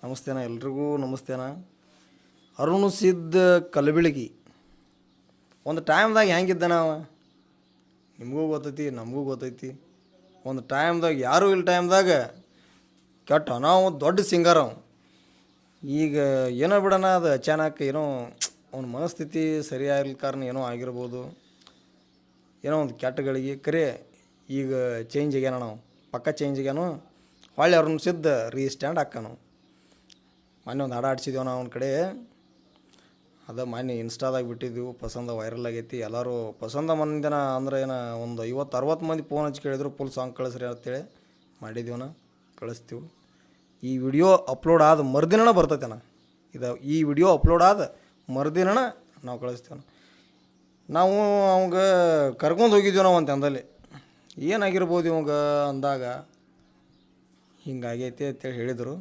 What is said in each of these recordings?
ನಮಸ್ತೆನ ಎಲ್ರಿಗೂ ನಮಸ್ತೆನ. ಅರುಣ್ ಸಿದ್ಧ ಕಲಬೆಳಗಿ ಒಂದು ಟೈಮ್ದಾಗ ಹೆಂಗಿದ್ದ ನಾವು ನಿಮಗೂ ಗೊತ್ತೈತಿ ನಮಗೂ ಗೊತ್ತೈತಿ. ಒಂದು ಟೈಮ್ದಾಗ ಯಾರೂ ಇಲ್ಲ ಟೈಮ್ದಾಗ ಕೆಟ್ಟ ನಾವು ದೊಡ್ಡ ಸಿಂಗರ್ ಅವ. ಈಗ ಏನೋ ಬಿಡೋಣ, ಅದು ಅಚಾನಕ್ ಏನೋ ಅವನ ಮನಸ್ಥಿತಿ ಸರಿಯಾಗಿಲ್ಲ ಕಾರಣ ಏನೋ ಆಗಿರ್ಬೋದು, ಏನೋ ಒಂದು ಕೆಟ್ಟಗಳಿಗೆ ಕರೆ ಈಗ ಚೇಂಜ್ ಆಗ್ಯಾನ. ನಾವು ಪಕ್ಕ ಚೇಂಜ್ ಆಗ್ಯಾನು. ಹೊಳ್ಳಿ ಅರುಣ್ ಸಿದ್ಧ ರೀಸ್ಟ್ಯಾಂಡ್ ಹಾಕ್ಕಾನು. ಮೊನ್ನೆ ಒಂದು ಹಾಡು ಆಡ್ಸಿದ್ದೇವೆ ನಾವು ಅವನ ಕಡೆ, ಅದು ಮೊನ್ನೆ ಇನ್ಸ್ಟಾದಾಗ ಬಿಟ್ಟಿದ್ದೆವು. ಪಸಂದ ವೈರಲ್ ಆಗೈತಿ. ಎಲ್ಲರೂ ಪಸಂದ ಮಂದಿನ ಅಂದ್ರೆ ಏನು ಒಂದು 50-60 ಮಂದಿ ಫೋನ್ ಹಚ್ಚಿ ಕೇಳಿದ್ರು ಫುಲ್ ಸಾಂಗ್ ಕಳಿಸ್ರಿ ಅಂತೇಳಿ ಮಾಡಿದ್ದೀವನ. ಕಳಿಸ್ತೀವಿ. ಈ ವಿಡಿಯೋ ಅಪ್ಲೋಡ್ ಆದ ಮರುದಿನ ಬರ್ತೈತೆನ. ಈ ವಿಡಿಯೋ ಅಪ್ಲೋಡ್ ಆದ ಮರುದಿನ ನಾವು ಕಳಿಸ್ತೀವನ. ನಾವು ಅವಂಗೆ ಕರ್ಕೊಂಡು ಹೋಗಿದ್ದೀವಿ ನಾವು ಒಂದು ತಂದಲ್ಲಿ. ಏನಾಗಿರ್ಬೋದು ಇವಂಗ ಅಂದಾಗ ಹಿಂಗಾಗೈತಿ ಅಂತೇಳಿ ಹೇಳಿದರು.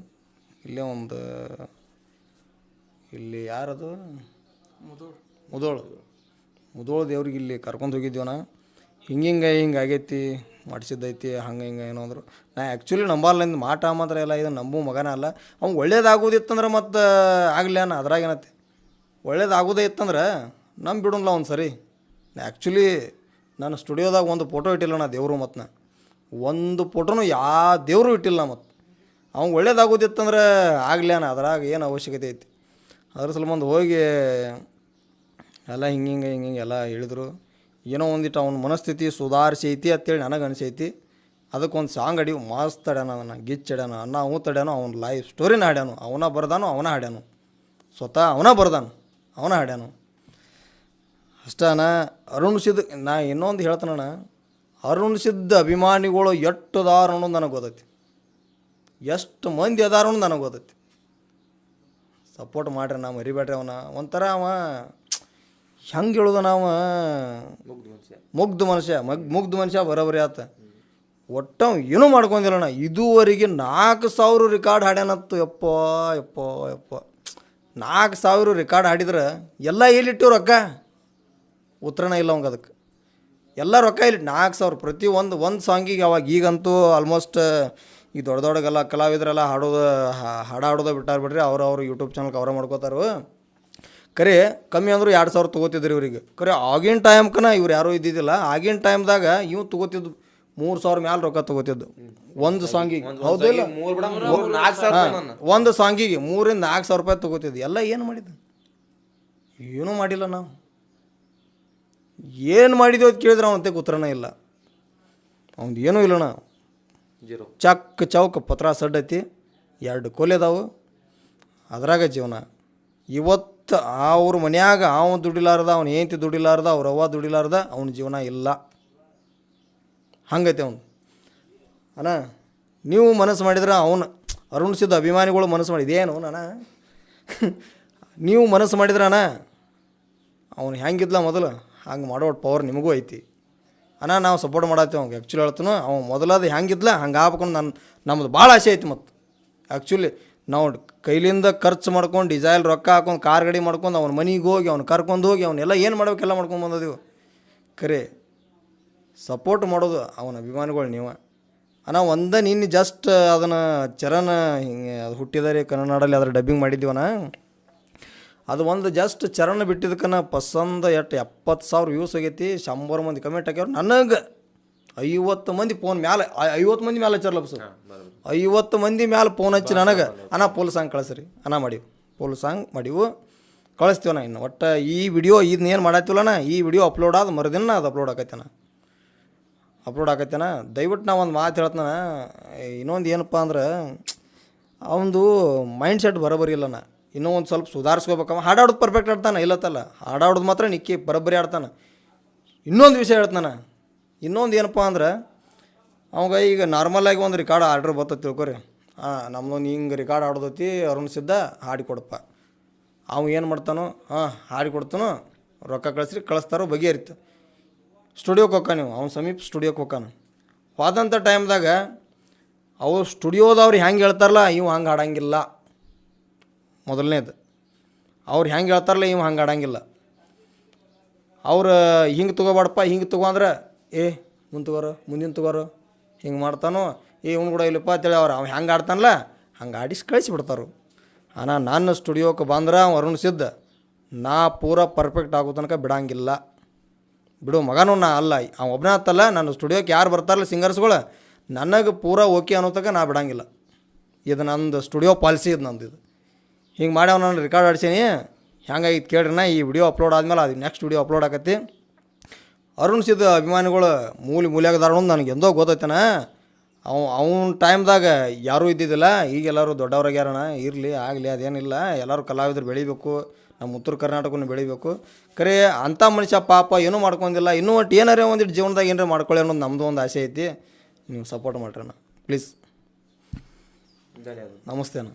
ಇಲ್ಲೇ ಒಂದು ಇಲ್ಲಿ ಯಾರದು ಮುದೋಳು ದೇವ್ರಿಗೆ ಇಲ್ಲಿ ಕರ್ಕೊಂಡು ಹೋಗಿದ್ದೀವನ. ಹಿಂಗೆ ಆಗೈತಿ, ಮಾಡಿಸಿದ್ದೈತಿ, ಹಂಗೆ ಹಿಂಗೆ ಏನೋ ಅಂದರು. ನಾ ಆ್ಯಕ್ಚುಲಿ ನಂಬಲ್ಲ, ಮಾಟ ಮಾತ್ರ ಎಲ್ಲ ಇದು ನಂಬು ಮಗನ ಅಲ್ಲ. ಅವ್ನು ಒಳ್ಳೇದಾಗೋದಿತ್ತಂದ್ರೆ ಮತ್ತು ಆಗಲೇನ, ಅದ್ರಾಗೇನತ್ತೆ ಒಳ್ಳೇದಾಗೋದೇ ಇತ್ತಂದ್ರೆ ಬಿಡೋಲ್ಲ ಅವ್ನು ಸರಿ. ಆ್ಯಕ್ಚುಲಿ ನಾನು ಸ್ಟುಡಿಯೋದಾಗ ಒಂದು ಫೋಟೋ ಇಟ್ಟಿಲ್ಲ ನಾ ದೇವರು, ಮತ್ತು ನಾ ಒಂದು ಫೋಟೋನು ಯಾವ ದೇವರು ಇಟ್ಟಿಲ್ಲ. ಮತ್ತು ಅವ್ನು ಒಳ್ಳೇದಾಗೋದಿತ್ತಂದ್ರೆ ಆಗ್ಲೇನ, ಅದ್ರಾಗ ಏನು ಅವಶ್ಯಕತೆ ಐತಿ. ಅದ್ರ ಸಲುವಾಗಿ ಹೋಗಿ ಎಲ್ಲ ಹಿಂಗೆ ಎಲ್ಲ ಹೇಳಿದ್ರು. ಏನೋ ಒಂದಿಟ್ಟು ಅವ್ನ ಮನಸ್ಥಿತಿ ಸುಧಾರಿಸೈತಿ ಅಂತೇಳಿ ನನಗೆ ಅನಿಸೈತಿ. ಅದಕ್ಕೊಂದು ಸಾಂಗ್ ಅಡಿ ಮಸ್ತ್ ತಡ್ಯಾನ, ಅದನ್ನು ಗಿಚ್ಚಡ್ಯಾನ, ಅನ್ನ ಅವು ತಡ್ಯಾನು. ಅವ್ನ ಲೈಫ್ ಸ್ಟೋರಿನ ಹಾಡ್ಯಾನು, ಅವನ ಬರ್ದಾನು, ಅವನ ಹಾಡ್ಯಾನು. ಸ್ವತಃ ಅವನ ಬರ್ದಾನು, ಅವನ ಹಾಡ್ಯಾನು. ಅಷ್ಟನ. ಅರುಣ್ ಸಿದ್ಧ ನಾ ಇನ್ನೊಂದು ಹೇಳ್ತಾನಣ್ಣ, ಅರುಣ್ ಸಿದ್ಧ ಅಭಿಮಾನಿಗಳು ಎಷ್ಟು ಅದಾರ ಅನ್ನೋದು ನನಗೆ ಗೊತ್ತೈತಿ. ಎಷ್ಟು ಮಂದಿ ಅದಾರ ಅನ್ನೋದು ನನಗೆ ಗೊತ್ತೈತಿ. ಸಪೋರ್ಟ್ ಮಾಡ್ರಿ, ನಾವು ಮರಿಬೇಡ್ರಿ ಅವನ. ಒಂಥರ ಅವ ಹೆಂಗೆ ಹೇಳೋದು, ನಾವು ಮುಗ್ಧ ಮನುಷ್ಯ ಬರೋಬರಿ ಆತ. ಒಟ್ಟು ಏನೂ ಮಾಡ್ಕೊಂಡಿಲ್ಲಣ್ಣ. ಇದುವರೆಗೆ 4,000 ರೆಕಾರ್ಡ್ ಹಾಡ್ಯಾನತ್ತು. ಯಪ್ಪ 4,000 ರೆಕಾರ್ಡ್ ಹಾಡಿದ್ರೆ ಎಲ್ಲ ಎಲ್ಲಿಟ್ಟಿವ್ ರೊಕ್ಕ? ಉತ್ತರನೇ ಇಲ್ಲ ಅವಂಗೆ. ಅದಕ್ಕೆ ಎಲ್ಲ ರೊಕ್ಕ ಇಲ್ಲಿ 4,000 ಪ್ರತಿ ಒಂದು ಸಾಂಗಿಗೆ. ಅವಾಗ ಈಗಂತೂ ಆಲ್ಮೋಸ್ಟ್ ಈ ದೊಡ್ಡಗೆಲ್ಲ ಕಲಾವಿದರೆಲ್ಲ ಹಾಡೋದು ಬಿಟ್ಟಾರ ಬಿಡ್ರಿ. ಅವ್ರು ಯೂಟ್ಯೂಬ್ ಚಾನಲ್ಗೆ ಅವರ ಮಾಡ್ಕೋತಾರು. ಕರೆ ಕಮ್ಮಿ ಅಂದರೂ 2,000 ತೊಗೋತಿದ್ರಿ ಇವ್ರಿಗೆ. ಕರೆ ಆಗಿನ ಟೈಮ್ಕನ ಇವ್ರು ಯಾರೂ ಇದ್ದಿದ್ದಿಲ್ಲ. ಆಗಿನ ಟೈಮ್ದಾಗ ಇವು ತೊಗೋತಿದ್ದು 3,000 ಮ್ಯಾಲೆ ರೊಕ್ಕ ತೊಗೋತಿದ್ದು ಒಂದು ಸಾಂಗಿಗೆ. ಹೌದಿಲ್ಲ? ಒಂದು ಸಾಂಗಿಗೆ 3,000-4,000 ರೂಪಾಯಿ ತೊಗೋತಿದ್ದು. ಎಲ್ಲ ಏನು ಮಾಡಿದ್ದು? ಏನೂ ಮಾಡಿಲ್ಲ. ನಾವು ಏನು ಮಾಡಿದೆವು ಅಂತ ಕೇಳಿದ್ರೆ ಅವನಂತೆ ಉತ್ತರನೇ ಇಲ್ಲ. ಅವ್ನು ಏನೂ ಇಲ್ಲಣ್ಣ. ಚಕ್ ಚೌಕ ಪತ್ರ ಸಡ್ ಐತಿ, 2 ಕೋಲೆ ಅದಾವು, ಅದ್ರಾಗ ಜೀವನ. ಇವತ್ತು ಅವ್ರ ಮನ್ಯಾಗ ಅವನು ದುಡಿಲಾರ್ದ, ಅವ್ನು ಹೆಂಡತಿ ದುಡಿಲಾರ್ದ, ಅವ್ರ ಅವ್ವ ದುಡಿಲಾರ್ದ ಅವ್ನ ಜೀವನ ಇಲ್ಲ. ಹಂಗೈತೆ ಅವನು. ಅಣ್ಣ ನೀವು ಮನಸ್ಸು ಮಾಡಿದ್ರೆ ಅವನು ಅರುಣ್ ಸಿದ್ಧ ಅಭಿಮಾನಿಗಳು ಮನಸ್ಸು ಮಾಡಿದೇನು ಅಣ್ಣ? ನೀವು ಮನಸ್ಸು ಮಾಡಿದ್ರೆ ಅಣ್ಣ ಅವ್ನು ಹೆಂಗಿದ್ಲ ಮೊದಲು ಹಂಗೆ ಮಾಡೋ ಪವರ್ ನಿಮಗೂ ಐತಿ ಅಣ್ಣ. ನಾವು ಸಪೋರ್ಟ್ ಮಾಡತ್ತೀವಿ ಅವ್ಗೆ. ಆ್ಯಕ್ಚುಲಿ ಹೇಳ್ತಾನು, ಅವ್ನು ಮೊದಲಾದ ಹೆಂಗಿದ್ಲ ಹಂಗೆ ಆಗ್ಬೇಕು ನಮ್ಮದು ಭಾಳ ಆಸೆ ಐತಿ. ಮತ್ತು ಆ್ಯಕ್ಚುಲಿ ನಾವು ಕೈಲಿಂದ ಖರ್ಚು ಮಾಡ್ಕೊಂಡು ಡಿಸೈಲ್ ರೊಕ್ಕ ಹಾಕೊಂಡು ಕಾರ್ ಗಾಡಿ ಮಾಡ್ಕೊಂಡು ಅವ್ನ ಮನೆಗೆ ಹೋಗಿ ಅವ್ನು ಕರ್ಕೊಂಡು ಹೋಗಿ ಅವನ್ನೆಲ್ಲ ಏನು ಮಾಡ್ಬೇಕೆಲ್ಲ ಮಾಡ್ಕೊಂಡು ಬಂದದೀವಿ. ಖರೆ ಸಪೋರ್ಟ್ ಮಾಡೋದು ಅವನ ಅಭಿಮಾನಿಗಳು ನೀವು ಅಣ್ಣ. ನಿನ್ನೆ ಜಸ್ಟ್ ಅದನ್ನು ಚರಣ್ ಹಿಂಗೆ ಅದು ಹುಟ್ಟಿದಾರೆ ಕನ್ನಡಲ್ಲಿ ಅದ್ರ ಡಬ್ಬಿಂಗ್ ಮಾಡಿದ್ದೀವಣ್ಣ. ಅದು ಒಂದು ಜಸ್ಟ್ ಚರಣ್ ಬಿಟ್ಟಿದ್ದಕ್ಕನ ಪಸಂದ 70,000 ವ್ಯೂಸ್ ಆಗೈತಿ. 100 ಮಂದಿ ಕಮೆಂಟ್ ಹಾಕ್ಯಾರ. ನನಗೆ 50 ಮಂದಿ ಫೋನ್ ಮ್ಯಾಲೆ 50 ಮಂದಿ ಮ್ಯಾಲೆ ಹಚ್ಚಾರಲ್ಲ ಬಸ್. 50 ಮಂದಿ ಮ್ಯಾಲೆ ಫೋನ್ ಹಚ್ಚಿ ನನಗೆ ಅಣ್ಣ ಫುಲ್ ಸಾಂಗ್ ಕಳಿಸ್ರಿ ಅಣ್ಣ ಮಾಡೀವಿ. ಫುಲ್ ಸಾಂಗ್ ಮಾಡೀವು, ಕಳಿಸ್ತೀವಣ್ಣ. ಇನ್ನು ಒಟ್ಟು ಈ ವಿಡಿಯೋ ಇದನ್ನೇನು ಮಾಡತ್ತೀವಲ್ಲಣ್ಣ, ಈ ವಿಡಿಯೋ ಅಪ್ಲೋಡ್ ಆದ ಮರುದಿನ ಅದು ಅಪ್ಲೋಡ್ ಆಕೈತೇನ. ದಯವಿಟ್ಟು ನಾ ಒಂದು ಮಾತು ಹೇಳ್ತಾನ. ಇನ್ನೊಂದು ಏನಪ್ಪ ಅಂದ್ರೆ ಅವನದು ಮೈಂಡ್ ಸೆಟ್ ಬರೋಬರಿ ಇಲ್ಲಣ್ಣ. ಇನ್ನೂ ಒಂದು ಸ್ವಲ್ಪ ಸುಧಾರಿಸ್ಕೋಬೇಕವ. ಹಾಡಾಡೋದು ಪರ್ಫೆಕ್ಟ್ ಆಡ್ತಾನೆ, ಇಲ್ಲತ್ತಲ್ಲ. ಹಾಡಾಡೋದು ಮಾತ್ರ ನಿಕ್ಕಿ ಬರೋಬ್ಬರಿ ಆಡ್ತಾನೆ. ಇನ್ನೊಂದು ವಿಷಯ ಹೇಳ್ತಾನೆ. ಇನ್ನೊಂದು ಏನಪ್ಪ ಅಂದ್ರೆ ಅವಾಗ ಈಗ ನಾರ್ಮಲಾಗಿ ಒಂದು ರೆಕಾರ್ಡ್ ಆರ್ಡ್ರ್ ಬರ್ತದೆ ತಿಳ್ಕೊರಿ. ನಮ್ಮದೊಂದು ಹಿಂಗೆ ರೆಕಾರ್ಡ್ ಆಡೋದೈತಿ, ಅರುಣ್ ಸಿದ್ಧ ಹಾಡಿಕೊಡಪ್ಪ. ಅವ ಏನು ಮಾಡ್ತಾನೋ ಹಾಡಿಕೊಡ್ತಾನೋ, ರೊಕ್ಕ ಕಳಿಸ್ತಾರೋ ಬಗೆಹರಿತು. ಸ್ಟುಡಿಯೋಕ್ಕೆ ಹೋಗ್ಕ ನೀವು, ಅವ್ನು ಸಮೀಪ ಸ್ಟುಡಿಯೋಕ್ಕೆ ಹೋಗ್ಕಾನ. ಹೋದಂಥ ಟೈಮ್ದಾಗ ಅವ್ರು ಸ್ಟುಡಿಯೋದವ್ರು ಹೆಂಗೆ ಹೇಳ್ತಾರಲ್ಲ ಇವು ಹಂಗೆ ಹಾಡಂಗಿಲ್ಲ. ಮೊದಲನೇದು ಅವ್ರು ಹೆಂಗೆ ಹೇಳ್ತಾರಲ್ಲ ಇವು ಹಂಗೆ ಆಡಂಗಿಲ್ಲ. ಅವ್ರು ಹಿಂಗೆ ತೊಗೋಬೇಡಪ್ಪ, ಹಿಂಗೆ ತೊಗೋ ಅಂದ್ರೆ ಮುಂದಿನ ತೊಗೋರು ಹಿಂಗೆ ಮಾಡ್ತಾನೋ. ಇವ್ನು ಕೂಡ ಇಲ್ಲಪ್ಪ ಅಂತೇಳಿ ಅವ್ನು ಹೆಂಗೆ ಆಡ್ತಾನಲ್ಲ ಹಂಗೆ ಆಡಿಸಿ ಕಳಿಸಿಬಿಡ್ತಾರು. ಅಣ್ಣ ನನ್ನ ಸ್ಟುಡಿಯೋಕ್ಕೆ ಬಂದ್ರೆ ವರುಣ್ ಸಿದ್ಧ ನಾ ಪೂರ ಪರ್ಫೆಕ್ಟ್ ಆಗೋ ತನಕ ಬಿಡಂಗಿಲ್ಲ. ಬಿಡು ಮಗನೂ ನಾ ಅಲ್ಲ, ಅವ ಒಬ್ಬನೇ ಆತಲ್ಲ, ನನ್ನ ಸ್ಟುಡಿಯೋಕ್ಕೆ ಯಾರು ಬರ್ತಾರಲ್ಲ ಸಿಂಗರ್ಸ್ಗಳು ನನಗೆ ಪೂರ ಓಕೆ ಅನ್ನೋ ತನಕ ನಾ ಬಿಡಂಗಿಲ್ಲ. ಇದು ನಂದು ಸ್ಟುಡಿಯೋ ಪಾಲಿಸಿ ಇದು ನಂದು. ಇದು ಹಿಂಗೆ ಮಾಡಿ ನಾನು ರೆಕಾರ್ಡ್ ಆಡ್ಸೀನಿ. ಹೆಂಗಾಗಿತ್ತು ಕೇಳ್ರಿ, ನಾ ಈ ವಿಡಿಯೋ ಅಪ್ಲೋಡ್ ಆದಮೇಲೆ ಅದು ನೆಕ್ಸ್ಟ್ ವಿಡಿಯೋ ಅಪ್ಲೋಡ್ ಆಕತಿ. ಅರುಣ್ ಸಿದ್ಧ ಅಭಿಮಾನಿಗಳು ಮೂಲೆಯಾಗದಾರ ಅನ್ನೋದು ನನಗೆ ಎಂದೋ ಗೊತ್ತೈತನ. ಅವನ ಟೈಮ್ದಾಗ ಯಾರೂ ಇದ್ದಿದ್ದಿಲ್ಲ, ಈಗ ಎಲ್ಲರೂ ದೊಡ್ಡವ್ರಾಗ್ಯಾರಣ. ಇರಲಿ ಆಗಲಿ ಅದೇನಿಲ್ಲ, ಎಲ್ಲರೂ ಕಲಾವಿದರು ಬೆಳಿಬೇಕು, ನಮ್ಮ ಉತ್ತರ ಕರ್ನಾಟಕನೂ ಬೆಳಿಬೇಕು. ಖರೆ ಅಂಥ ಮನುಷ್ಯ ಪಾಪ ಏನೂ ಮಾಡ್ಕೊಂಡಿಲ್ಲ, ಇನ್ನೂ ಒಟ್ಟು ಏನಾರೇ ಒಂದಿಟ್ಟು ಜೀವನದಾಗ ಏನಾರ ಮಾಡ್ಕೊಳ್ಳಿ ಅನ್ನೋದು ನಮ್ಮದು ಒಂದು ಆಸೆ ಐತಿ. ನೀವು ಸಪೋರ್ಟ್ ಮಾಡ್ರಿ ಅಣ್ಣ ಪ್ಲೀಸ್. ನಮಸ್ತೆ ಅಣ್ಣ.